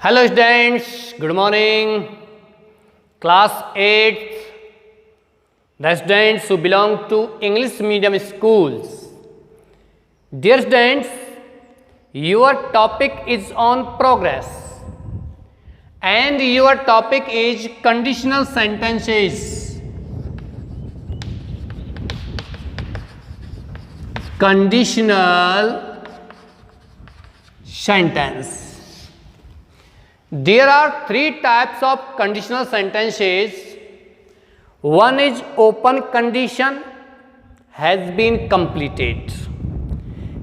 Hello students, good morning. Class 8th, the students who belong to English medium schools. Dear students, your topic is on progress and your topic is conditional sentences. Conditional sentence. There are three types of conditional sentences. One is open condition, has been completed.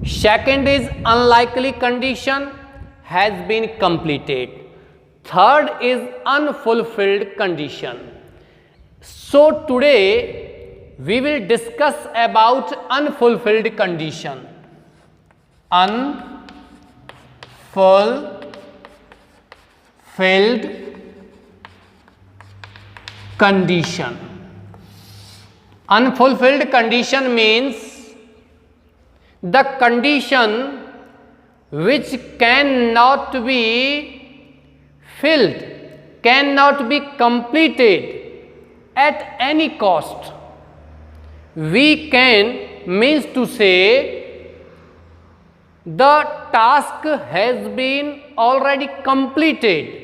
Second is unlikely condition, has been completed. Third is unfulfilled condition. So today we will discuss about unfulfilled condition. Unfulfilled condition. Unfulfilled condition means the condition which cannot be filled, cannot be completed at any cost. We can means to say the task has been already completed.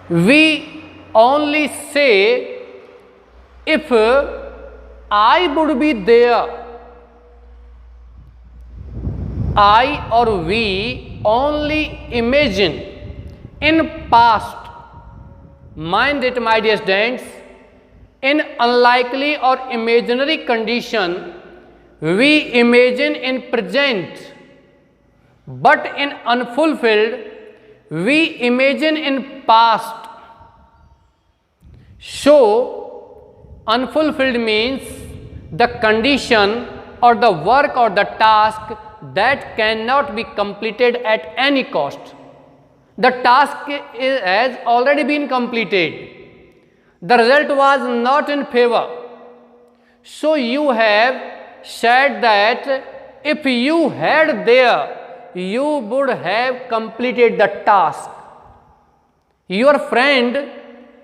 We only say if I would be there. I or we only imagine in past. Mind it, my dear students. In unlikely or imaginary condition, we imagine in present, but in unfulfilled, we imagine in past. So, unfulfilled means the condition or the work or the task that cannot be completed at any cost. The task has already been completed. The result was not in favor. So, you have said that if you had there, you would have completed the task. Your friend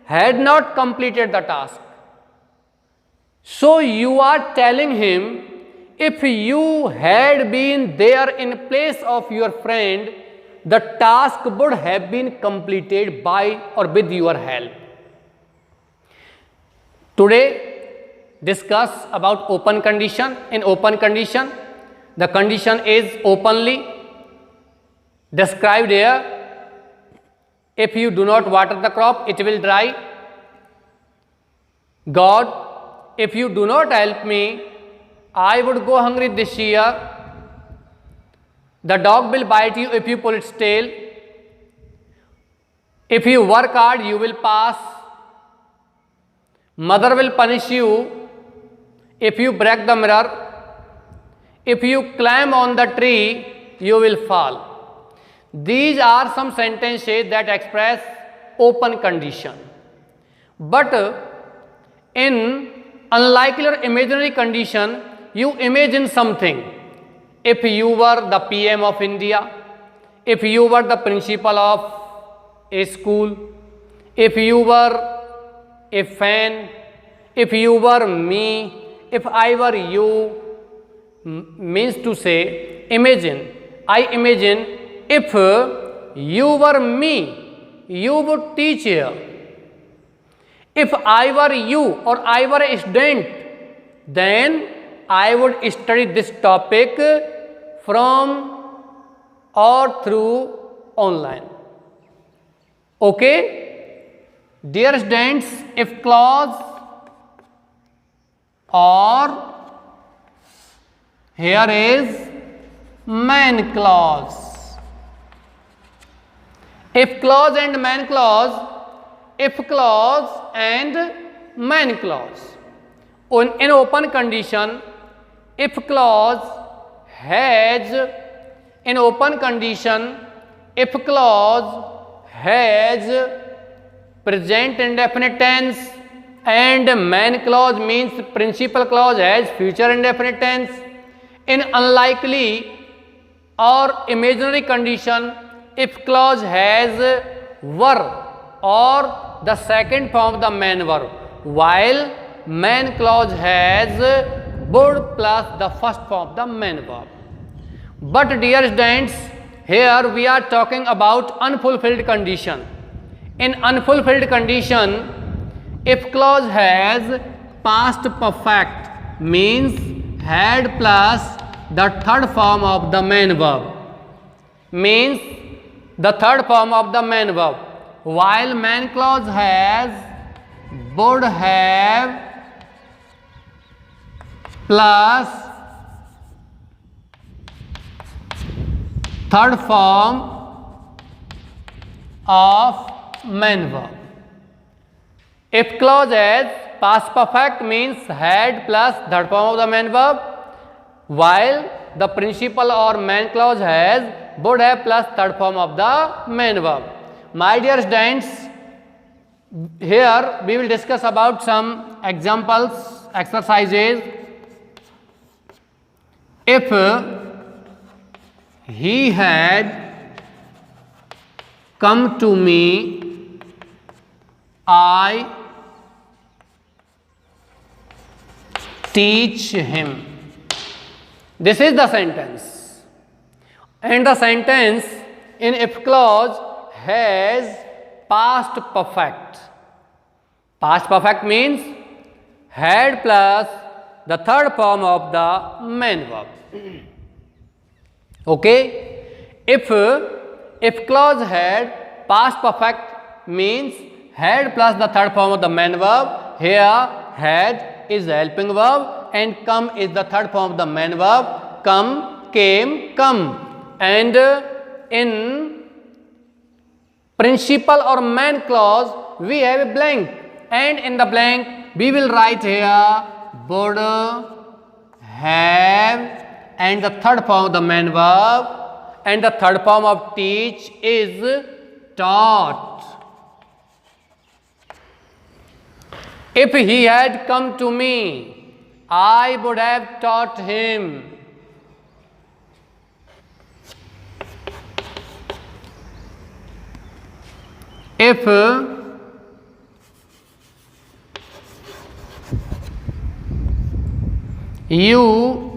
had not completed the task. So you are telling him, if you had been there in place of your friend, the task would have been completed by or with your help. Today, discuss about open condition. In open condition, the condition is openly described here. If you do not water the crop, it will dry. God, if you do not help me, I would go hungry this year. The dog will bite you if you pull its tail. If you work hard, you will pass. Mother will punish you if you break the mirror. If you climb on the tree, you will fall. These are some sentences that express open condition. But in unlikely or imaginary condition, you imagine something. If you were the PM of India, if you were the principal of a school, if you were a fan, if you were me, if I were you, means to say, imagine. I imagine if you were me, you would teach here. If I were you or I were a student, then I would study this topic from or through online. Okay? Dear students, if clause or here is main clause. If clause and main clause, if clause and main clause. In open condition, if clause has, in open condition, if clause has present indefinite tense and main clause means principal clause has future indefinite tense. In unlikely or imaginary condition, if clause has were or the second form of the main verb, while main clause has would plus the first form of the main verb. But dear students, here we are talking about unfulfilled condition. In unfulfilled condition, if clause has past perfect means had plus the third form of the main verb, means the third form of the main verb, while main clause has would have plus third form of main verb. If clause has past perfect means had plus third form of the main verb, while the principal or main clause has would have plus third form of the main verb. My dear students, here we will discuss about some examples, exercises. If he had come to me, I teach him. This is the sentence, and the sentence in if clause has past perfect. Past perfect means had plus the third form of the main verb. Okay, if clause had past perfect means had plus the third form of the main verb. Here had is the helping verb and come is the third form of the main verb. Come, came, come. And in principal or main clause we have a blank, and in the blank we will write here would have and the third form of the main verb, and the third form of teach is taught. If he had come to me, I would have taught him. If you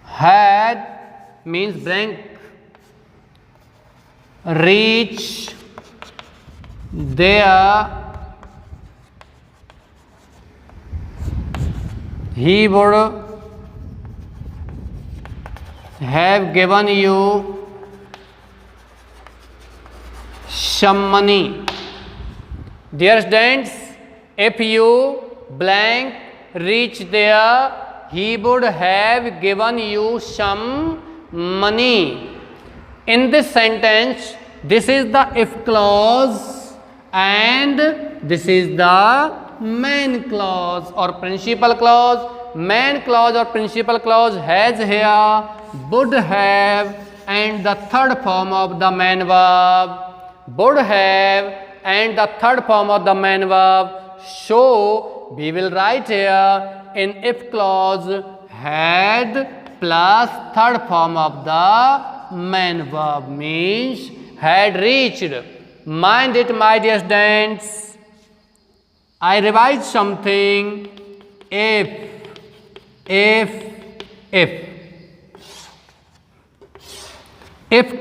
had means blank reach there, he would have given you some money. Dear students, if you blank reach there, he would have given you some money. In this sentence, this is the if clause and this is the main clause or principal clause. Main clause or principal clause has here would have and the third form of the main verb. Would have and the third form of the main verb. So we will write here in if clause had plus third form of the main verb means had reached. Mind it, my dear students. I revised something. If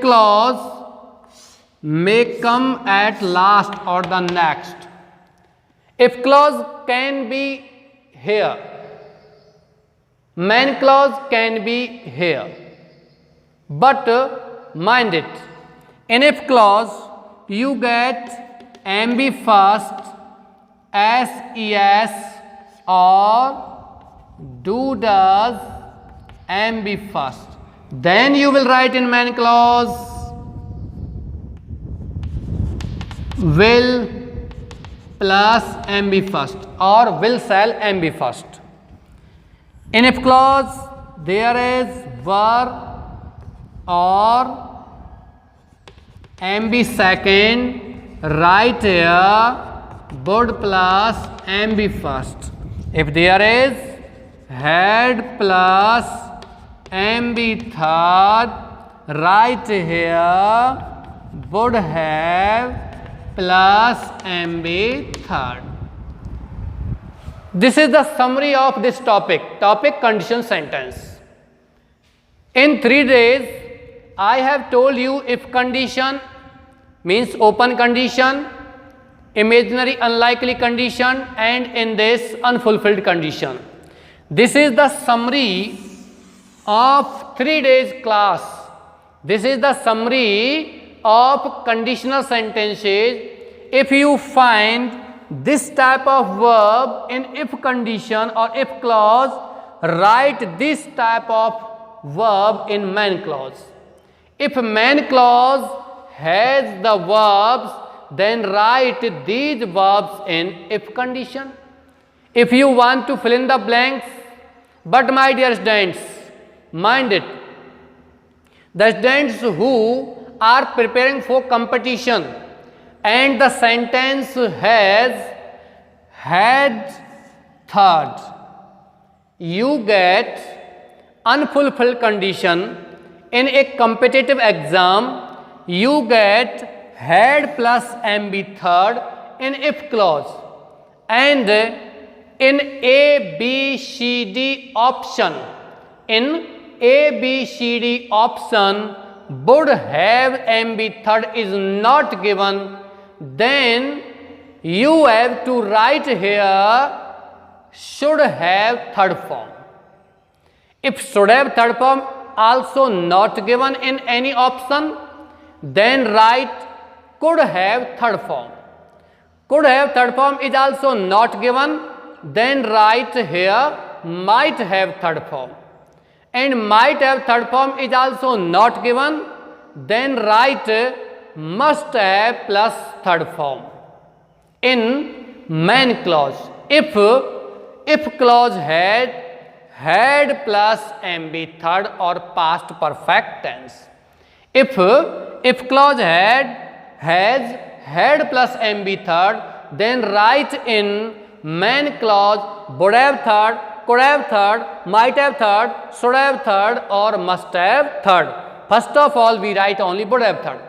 clause may come at last or the next. If clause can be here. Main clause can be here. But mind it, in if clause you get MB first, SES or do does MB first. Then you will write in main clause will plus MB first or will shall MB first. In if clause there is were or MB second, write here would plus MB first. If there is had plus MB third, write here would have plus MB third. This is the summary of this topic conditional sentence. In 3 days, I have told you if condition means open condition, imaginary unlikely condition, and in this unfulfilled condition. This is the summary of 3 days class. This is the summary of conditional sentences. If you find this type of verb in if condition or if clause, write this type of verb in main clause. If main clause has the verbs, then write these verbs in if condition. If you want to fill in the blanks, but my dear students, mind it, the students who are preparing for competition and the sentence has had third, you get unfulfilled condition. In a competitive exam, you get had plus MB third in if clause, and in A, B, C, D option, would have MB third is not given, then you have to write here should have third form. If should have third form also not given in any option, then write could have third form. Could have third form is also not given, then write here might have third form. And might have third form is also not given, then write must have plus third form in main clause. If clause had plus MB third or past perfect tense. If clause has had plus MB third, then write in main clause would have third, could have third, might have third, should have third, or must have third. First of all, we write only would have third.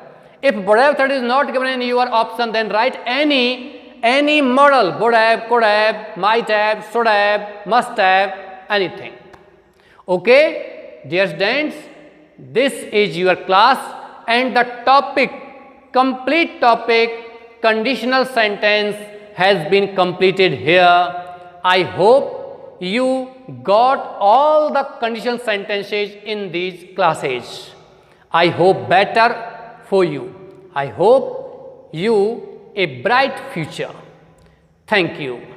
If would have third is not given in your option, then write any model, would have, could have, might have, should have, must have, anything. Okay, dear students, this is your class and the complete topic, conditional sentence has been completed here. I hope you got all the conditional sentences in these classes. I hope better for you. I hope you a bright future. Thank you.